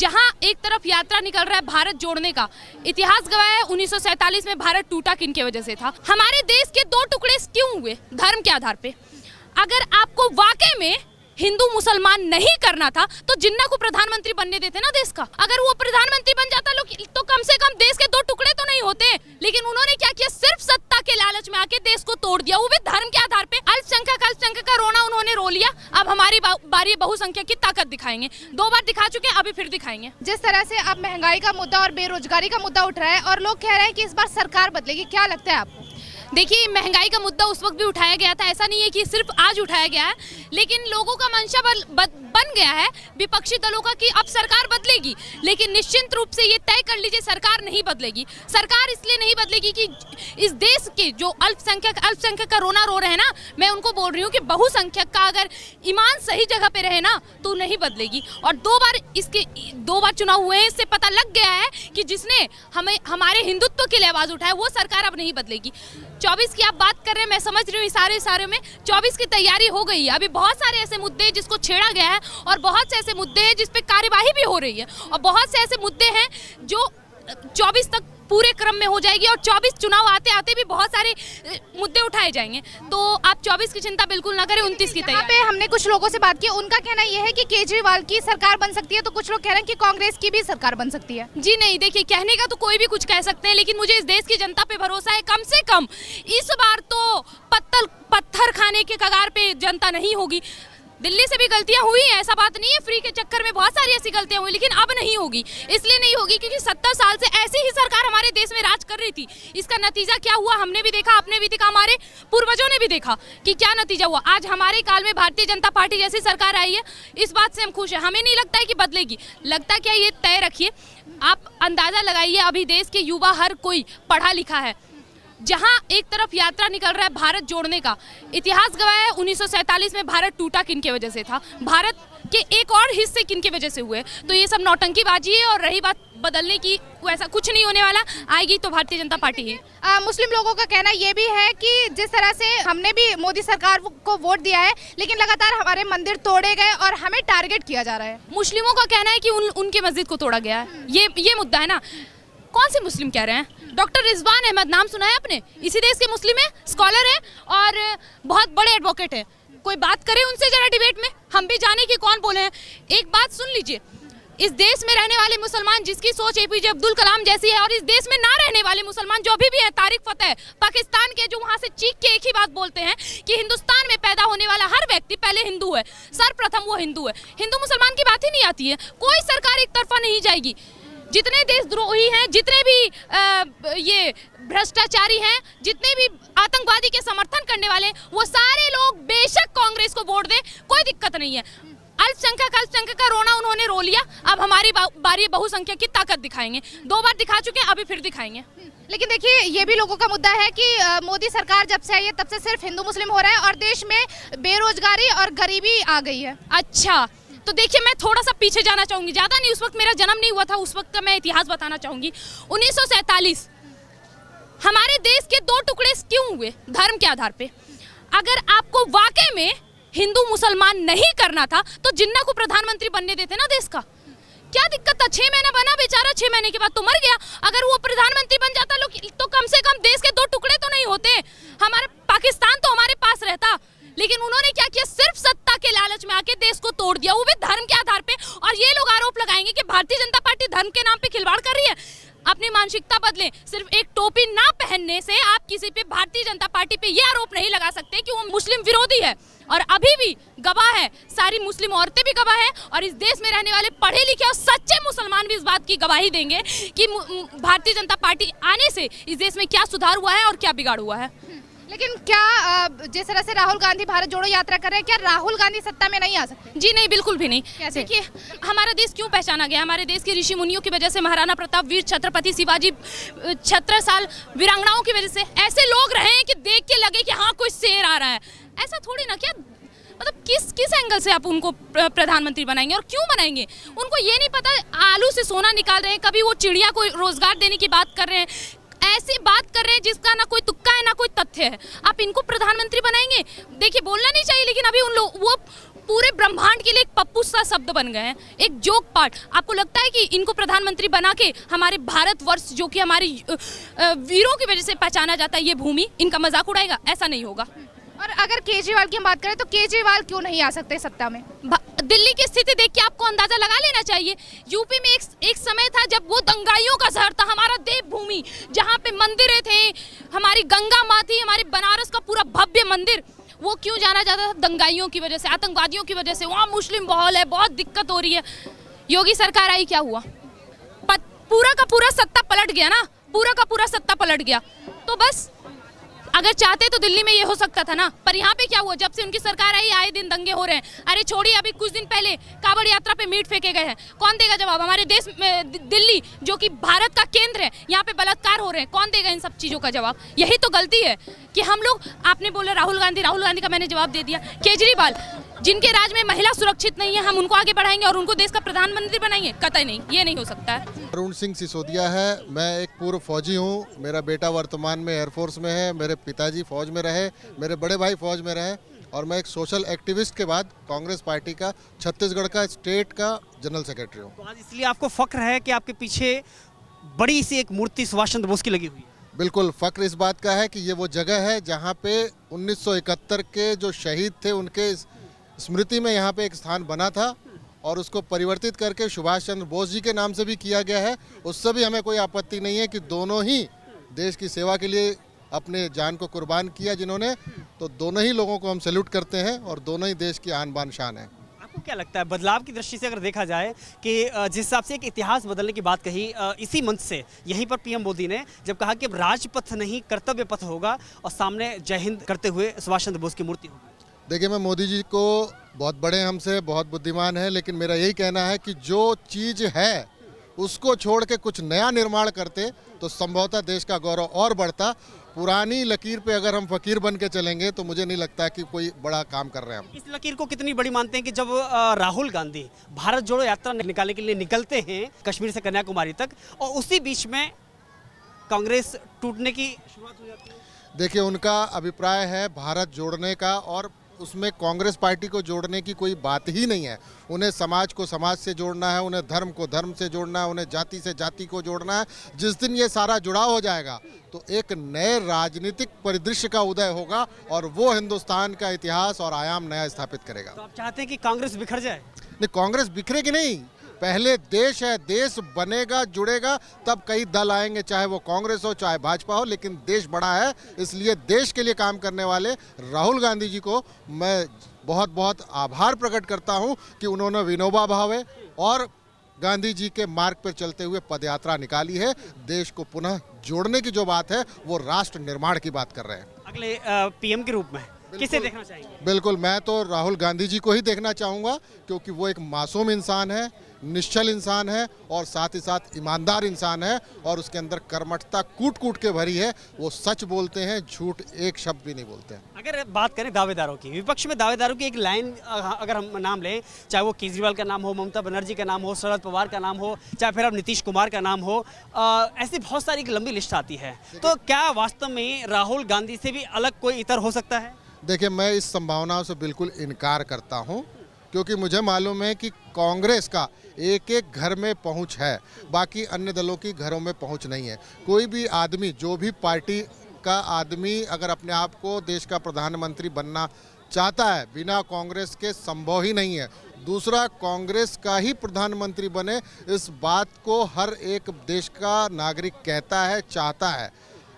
जहां एक तरफ यात्रा निकल रहा है भारत जोड़ने का, इतिहास गवाह है 1947 में भारत टूटा किनके वजह से था। हमारे देश के दो टुकड़े क्यों हुए? धर्म के आधार पे। अगर आपको वाकई में हिंदू मुसलमान नहीं करना था तो जिन्ना को प्रधानमंत्री बनने देते ना देश का। अगर वो प्रधानमंत्री बन जाता तो कम से कम देश के दो टुकड़े तो नहीं होते। लेकिन उन्होंने क्या किया? सिर्फ सत्ता के लालच में आके देश को तोड़ दिया, वो भी धर्म के आधार पे। अल्पसंख्यक का रोना उन्होंने रो लिया। अब हमारी बारी बहुसंख्यक की ताकत दिखाएंगे। 2 बार दिखा चुके हैं, अभी फिर दिखाएंगे। जिस तरह से अब महंगाई का मुद्दा और बेरोजगारी का मुद्दा उठ रहा है और लोग कह रहे हैं कि इस बार सरकार बदलेगी, क्या लगता है आपको? देखिए, महंगाई का मुद्दा उस वक्त भी उठाया गया था, ऐसा नहीं है कि सिर्फ आज उठाया गया है। लेकिन लोगों का मंशा बन गया है विपक्षी दलों का कि अब सरकार बदलेगी। लेकिन निश्चित रूप से ये तय कर लीजिए, सरकार नहीं बदलेगी। सरकार इसलिए नहीं बदलेगी कि इस देश के जो अल्पसंख्यक का रोना रो रहे हैं ना, मैं उनको बोल रही हूँ कि बहुसंख्यक का अगर ईमान सही जगह पे रहे ना तो नहीं बदलेगी। और 2 बार चुनाव हुए हैं, इससे पता लग गया है कि जिसने हमारे हिंदुत्व के लिए आवाज उठाया वो सरकार अब नहीं बदलेगी। 24 की आप बात कर रहे हैं, मैं समझ रही हूँ सारे में 24 की तैयारी हो गई है। अभी बहुत सारे ऐसे मुद्दे जिसको छेड़ा गया है और बहुत से ऐसे मुद्दे हैं जिस पे कार्यवाही भी हो रही है और बहुत से ऐसे मुद्दे हैं जो 24 तक पूरे क्रम में हो जाएगी और 24 चुनाव आते आते भी बहुत सारे मुद्दे उठाए जाएंगे। तो आप 24 की चिंता बिल्कुल ना करें, 29 की तैयारी। पे हमने कुछ लोगों से बात की, उनका कहना यह है कि केजरीवाल की सरकार बन सकती है, तो कुछ लोग कह रहे हैं कि कांग्रेस की भी सरकार बन सकती है। जी नहीं, देखिए, कहने का तो कोई भी कुछ कह सकते हैं, लेकिन मुझे इस देश की जनता पे भरोसा है। कम से कम इस बार तो पत्थर खाने के कगार पे जनता नहीं होगी। दिल्ली से भी गलतियां हुई हैं, ऐसा बात नहीं है, फ्री के चक्कर में बहुत सारी ऐसी गलतियां हुई, लेकिन अब नहीं होगी। इसलिए नहीं होगी क्योंकि 70 साल से ऐसी ही सरकार हमारे देश में राज कर रही थी। इसका नतीजा क्या हुआ हमने भी देखा, आपने भी देखा, हमारे पूर्वजों ने भी देखा कि क्या नतीजा हुआ। आज हमारे काल में भारतीय जनता पार्टी जैसी सरकार आई है, इस बात से हम खुश हैं। हमें नहीं लगता है कि बदलेगी। लगता क्या, ये तय रखिए, आप अंदाजा लगाइए, अभी देश के युवा हर कोई पढ़ा लिखा है। जहां एक तरफ यात्रा निकल रहा है भारत जोड़ने का, इतिहास गवाह है 1947 में भारत टूटा किनके वजह से था, भारत के एक और हिस्से किनके वजह से हुए। तो ये सब नौटंकीबाजी है। और रही बात बदलने की, वैसा कुछ नहीं होने वाला, आएगी तो भारतीय जनता पार्टी ही। मुस्लिम लोगों का कहना ये भी है कि जिस तरह से हमने भी मोदी सरकार को वोट दिया है, लेकिन लगातार हमारे मंदिर तोड़े गए और हमें टारगेट किया जा रहा है। मुस्लिमों का कहना है कि उनके मस्जिद को तोड़ा गया है। ये मुद्दा है ना। कौन से मुस्लिम कह रहे हैं? डॉक्टर रिजवान अहमद, नाम सुना है आपने? इसी देश के मुस्लिम है, स्कॉलर है और बहुत बड़े एडवोकेट है। कोई बात करे उनसे जरा डिबेट में, हम भी जाने कि कौन बोले हैं। एक बात सुन लीजिए, इस देश में रहने वाले मुसलमान जिसकी सोच एपीजे अब्दुल कलाम जैसी है, और इस देश में ना रहने वाले मुसलमान जो भी है, तारिक फतेह पाकिस्तान के, जो वहां से चीख के एक ही बात बोलते हैं कि हिंदुस्तान में पैदा होने वाला हर व्यक्ति पहले हिंदू है, सर्वप्रथम वो हिंदू है। हिंदू मुसलमान की बात ही नहीं आती है। कोई सरकार एक तरफा नहीं जाएगी। जितने देशद्रोही हैं, जितने भी ये भ्रष्टाचारी हैं, जितने भी आतंकवादी के समर्थन करने वाले हैं, वो सारे लोग बेशक कांग्रेस को वोट दे, कोई दिक्कत नहीं है। अल्पसंख्यक का रोना उन्होंने रो लिया। अब हमारी बारी बहुसंख्यक की ताकत दिखाएंगे। 2 बार दिखा चुके हैं, अभी फिर दिखाएंगे। लेकिन देखिए, ये भी लोगों का मुद्दा है कि मोदी सरकार जब से आई है तब से सिर्फ हिंदू मुस्लिम हो रहा है और देश में बेरोजगारी और गरीबी आ गई है। अच्छा, तो देखिए, मैं थोड़ा सा पीछे जाना चाहूंगी, ज्यादा नहीं, उस वक्त मेरा जन्म नहीं हुआ था, उस वक्त का मैं इतिहास बताना चाहूंगी। 1947 हमारे देश के दो टुकड़े क्यों हुए? धर्म के आधार पे। अगर आपको वाकई में हिंदू मुसलमान नहीं करना था तो जिन्ना को प्रधानमंत्री बनने देते ना देश का। क्या दिक्कत था? 6 महीना बना बेचारा, 6 महीने के बाद तो मर गया। अगर वो प्रधानमंत्री बन जाता तो कम से कम देश के 2 टुकड़े तो नहीं होते। हमारा पाकिस्तान तो हमारे पास रहता। लेकिन उन्होंने क्या किया? सिर्फ सत्ता के लालच में आके देश को तोड़ दिया, वो भी धर्म के आधार पे। और ये लोग आरोप लगाएंगे कि भारतीय जनता पार्टी धर्म के नाम पे खिलवाड़ कर रही है। अपनी मानसिकता बदलें। सिर्फ एक टोपी ना पहनने से आप किसी पे, भारतीय जनता पार्टी पे ये आरोप नहीं लगा सकते कि वो मुस्लिम विरोधी है। और अभी भी गवाह है, सारी मुस्लिम औरतें भी गवाह है और इस देश में रहने वाले पढ़े लिखे और सच्चे मुसलमान भी इस बात की गवाही देंगे कि भारतीय जनता पार्टी आने से इस देश में क्या सुधार हुआ है और क्या बिगाड़ हुआ है। लेकिन क्या जिस तरह से राहुल गांधी भारत जोड़ो यात्रा कर रहे हैं, क्या राहुल गांधी सत्ता में नहीं आ सकते? जी नहीं, बिल्कुल भी नहीं। कैसे? देखिए, हमारा देश क्यों पहचाना गया? हमारे देश के ऋषि मुनियों की वजह से, महाराणा प्रताप, वीर छत्रपति शिवाजी, 76 वीरांगनाओं की वजह से। ऐसे लोग रहे हैं कि देख के लगे कि हाँ कोई शेर आ रहा है। ऐसा थोड़ी ना। क्या मतलब किस एंगल से आप उनको प्रधानमंत्री बनाएंगे और क्यों बनाएंगे? उनको ये नहीं पता आलू से सोना निकाल रहे हैं, कभी वो चिड़िया को रोजगार देने की बात कर रहे हैं, ऐसी बात कर रहे हैं जिसका ना कोई तुक्का है ना कोई तथ्य है। आप इनको प्रधानमंत्री बनाएंगे? देखिए, बोलना नहीं चाहिए, लेकिन अभी उन लोग वो पूरे ब्रह्मांड के लिए एक पप्पू सा शब्द बन गए हैं, एक जोक पार्ट। आपको लगता है कि इनको प्रधानमंत्री बना के हमारे भारतवर्ष, जो कि हमारे वीरों की वजह से पहचाना जाता है, ये भूमि, इनका मजाक उड़ाएगा? ऐसा नहीं होगा। और अगर केजरीवाल की हम बात करें तो केजरीवाल क्यों नहीं आ सकते सत्ता में? दिल्ली की स्थिति देख के आपको अंदाजा लगा लेना चाहिए। यूपी में एक समय था जब वो दंगाइयों का शहर था, हमारा देवभूमि, जहाँ पे मंदिरें थे, हमारी गंगा माँ थी, हमारी बनारस का पूरा भव्य मंदिर, वो क्यों जाना जाता था? दंगाइयों की वजह से, आतंकवादियों की वजह से। वहाँ मुस्लिम माहौल है, बहुत दिक्कत हो रही है। योगी सरकार आई, क्या हुआ? पूरा का पूरा सत्ता पलट गया ना, पूरा का पूरा सत्ता पलट गया। तो बस अगर चाहते तो दिल्ली में ये हो सकता था ना, पर यहाँ पे क्या हुआ? जब से उनकी सरकार आई, आए दिन दंगे हो रहे हैं। अरे छोड़िए, अभी कुछ दिन पहले कांवड़ यात्रा पे मीट फेंके गए हैं, कौन देगा जवाब? हमारे देश में दिल्ली, जो कि भारत का केंद्र है, यहाँ पे बलात्कार हो रहे हैं, कौन देगा इन सब चीजों का जवाब? यही तो गलती है कि हम लोग, आपने बोला राहुल गांधी का मैंने जवाब दे दिया। केजरीवाल, जिनके राज में महिला सुरक्षित नहीं है, हम उनको आगे बढ़ाएंगे और उनको देश का प्रधानमंत्री बनाएंगे? कतई नहीं, ये नहीं हो सकता है। अरुण सिंह सिसोदिया है, मैं एक पूर्व फौजी हूँ। मेरा बेटा वर्तमान में एयरफोर्स में है, मेरे पिताजी फौज में रहे, मेरे बड़े भाई फौज में रहे, और मैं एक सोशल एक्टिविस्ट के बाद कांग्रेस पार्टी का छत्तीसगढ़ का स्टेट का जनरल सेक्रेटरी हूँ। तो आज इसलिए आपको फक्र है कि आपके पीछे बड़ी सी एक मूर्ति सुभाष चंद्र बोस की लगी हुई है? बिल्कुल, फ़ख्र इस बात का है कि ये वो जगह है जहाँ पे 1971 के जो शहीद थे उनके स्मृति में यहाँ पे एक स्थान बना था, और उसको परिवर्तित करके सुभाष चंद्र बोस जी के नाम से भी किया गया है। उससे भी हमें कोई आपत्ति नहीं है कि दोनों ही देश की सेवा के लिए अपने जान को कुर्बान किया जिन्होंने, तो दोनों ही लोगों को हम सैल्यूट करते हैं और दोनों ही देश की आन बान शान है। आपको क्या लगता है, बदलाव की दृष्टि से अगर देखा जाए कि जिस हिसाब से एक इतिहास बदलने की बात कही, इसी मंच से यहीं पर पीएम मोदी ने जब कहा कि अब राजपथ नहीं कर्तव्य पथ होगा और सामने जय हिंद करते हुए सुभाष चंद्र बोस की मूर्ति होगी? देखिए, मैं मोदी जी को, बहुत बड़े हमसे, बहुत बुद्धिमान है, लेकिन मेरा यही कहना है कि जो चीज़ है उसको छोड़ के कुछ नया निर्माण करते तो संभवतः देश का गौरव और बढ़ता। पुरानी लकीर पे अगर हम फकीर बन के चलेंगे तो मुझे नहीं लगता कि कोई बड़ा काम कर रहे हैं हम। इस लकीर को कितनी बड़ी मानते हैं कि जब राहुल गांधी भारत जोड़ो यात्रा निकालने के लिए निकलते हैं कश्मीर से कन्याकुमारी तक, और उसी बीच में कांग्रेस टूटने की शुरुआत हो जाती है? देखिए, उनका अभिप्राय है भारत जोड़ने का, और उसमें कांग्रेस पार्टी को जोड़ने की कोई बात ही नहीं है। उन्हें समाज को समाज से जोड़ना है, उन्हें धर्म को धर्म से जोड़ना है, उन्हें जाति से जाति को जोड़ना है। जिस दिन ये सारा जुड़ाव हो जाएगा तो एक नए राजनीतिक परिदृश्य का उदय होगा, और वो हिंदुस्तान का इतिहास और आयाम नया स्थापित करेगा। तो आप चाहते हैं कि कांग्रेस बिखर जाए? नहीं, कांग्रेस बिखरेगी नहीं। पहले देश है, देश बनेगा, जुड़ेगा, तब कई दल आएंगे, चाहे वो कांग्रेस हो चाहे भाजपा हो, लेकिन देश बड़ा है। इसलिए देश के लिए काम करने वाले राहुल गांधी जी को मैं बहुत बहुत आभार प्रकट करता हूं कि उन्होंने विनोबा भावे और गांधी जी के मार्ग पर चलते हुए पदयात्रा निकाली है। देश को पुनः जोड़ने की जो बात है वो राष्ट्र निर्माण की बात कर रहे हैं। अगले पीएम के रूप में किसे देखना चाहेंगे? बिल्कुल, मैं तो राहुल गांधी जी को ही देखना चाहूँगा, क्योंकि वो एक मासूम इंसान है, निश्चल इंसान है, और साथ ही साथ ईमानदार इंसान है, और उसके अंदर कर्मठता कूट कूट के भरी है। वो सच बोलते हैं, झूठ एक शब्द भी नहीं बोलते हैं। अगर बात करें दावेदारों की, विपक्ष में दावेदारों की एक लाइन अगर हम नाम लें, चाहे वो केजरीवाल का नाम हो, ममता बनर्जी का नाम हो, शरद पवार का नाम हो, चाहे फिर अब नीतीश कुमार का नाम हो, ऐसी बहुत सारी एक लंबी लिस्ट आती है। तो क्या वास्तव में राहुल गांधी से भी अलग कोई इतर हो सकता है? देखिए, मैं इस संभावनाओं से बिल्कुल इनकार करता हूं, क्योंकि मुझे मालूम है कि कांग्रेस का एक एक घर में पहुंच है, बाकी अन्य दलों की घरों में पहुंच नहीं है। कोई भी आदमी, जो भी पार्टी का आदमी अगर अपने आप को देश का प्रधानमंत्री बनना चाहता है, बिना कांग्रेस के संभव ही नहीं है। दूसरा, कांग्रेस का ही प्रधानमंत्री बने, इस बात को हर एक देश का नागरिक कहता है, चाहता है।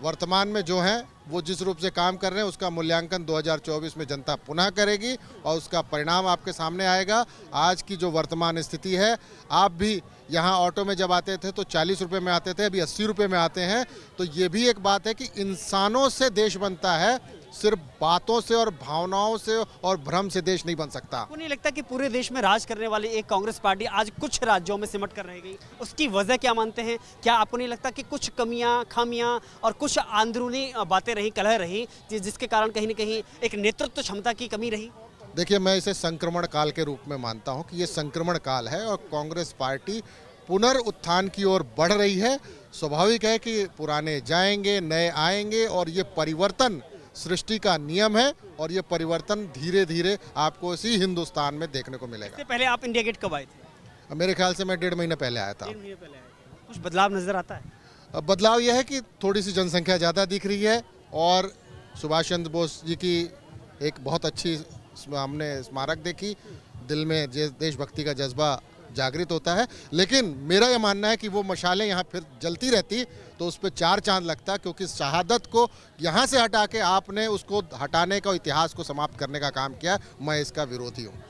वर्तमान में जो हैं वो जिस रूप से काम कर रहे हैं उसका मूल्यांकन 2024 में जनता पुनः करेगी, और उसका परिणाम आपके सामने आएगा। आज की जो वर्तमान स्थिति है, आप भी यहाँ ऑटो में जब आते थे तो 40 रुपये में आते थे, अभी 80 रुपये में आते हैं। तो ये भी एक बात है कि इंसानों से देश बनता है, सिर्फ बातों से और भावनाओं से और भ्रम से देश नहीं बन सकता। आपको नहीं लगता कि पूरे देश में राज करने वाली एक कांग्रेस पार्टी आज कुछ राज्यों में सिमट कर रह गई? उसकी वजह क्या मानते हैं? क्या आपको नहीं लगता कि कुछ कमियां, खामियां और कुछ अंदरूनी बातें रही, कलह रही, जिसके कारण कहीं न कहीं एक नेतृत्व क्षमता की कमी रही? देखिए, मैं इसे संक्रमण काल के रूप में मानता हूं कि ये संक्रमण काल है, और कांग्रेस पार्टी पुनरुत्थान की ओर बढ़ रही है। स्वाभाविक है कि पुराने जाएंगे, नए आएंगे, और ये परिवर्तन सृष्टि का नियम है और ये परिवर्तन धीरे धीरे आपको इसी हिंदुस्तान में देखने को मिलेगा। इससे पहले आप इंडिया गेट कब आए थे? मेरे ख्याल से मैं 1.5 महीने पहले आया था। 3 महीने पहले आए थे। कुछ बदलाव नजर आता है? अब बदलाव यह है कि थोड़ी सी जनसंख्या ज़्यादा दिख रही है और सुभाष चंद्र बोस जी की एक बहुत अच्छी हमने स्मारक देखी, दिल में देशभक्ति का जज्बा जागृत होता है। लेकिन मेरा यह मानना है कि वो मशालें यहाँ फिर जलती रहती तो उस पर 4 चांद लगता, क्योंकि शहादत को यहाँ से हटा के आपने उसको हटाने का, इतिहास को समाप्त करने का काम किया। मैं इसका विरोधी हूँ।